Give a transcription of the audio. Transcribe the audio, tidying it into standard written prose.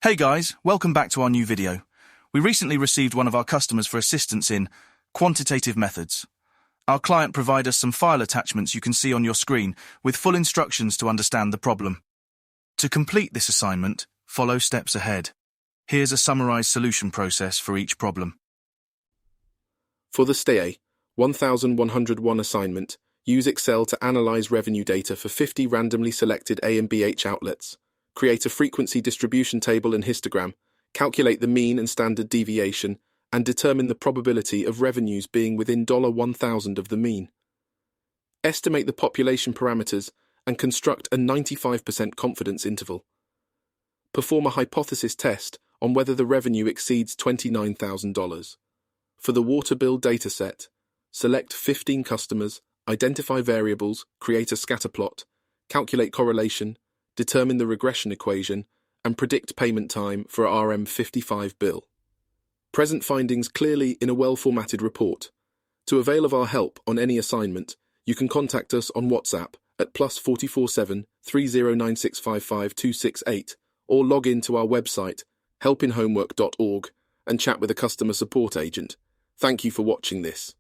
Hey guys, welcome back to our new video. We recently received one of our customers for assistance in quantitative methods. Our client provided us some file attachments you can see on your screen with full instructions to understand the problem. To complete this assignment, follow steps ahead. Here's a summarized solution process for each problem. For the STA1101 assignment, use Excel to analyze revenue data for 50 randomly selected A and BH outlets. Create a frequency distribution table and histogram, calculate the mean and standard deviation, and determine the probability of revenues being within $1,000 of the mean. Estimate the population parameters and construct a 95% confidence interval. Perform a hypothesis test on whether the revenue exceeds $29,000. For the water bill dataset, select 15 customers, identify variables, create a scatter plot, calculate correlation, determine the regression equation, and predict payment time for RM55 bill. Present findings clearly in a well-formatted report. To avail of our help on any assignment, you can contact us on WhatsApp at +447 309655268 or log in to our website, helpinhomework.org, and chat with a customer support agent. Thank you for watching this.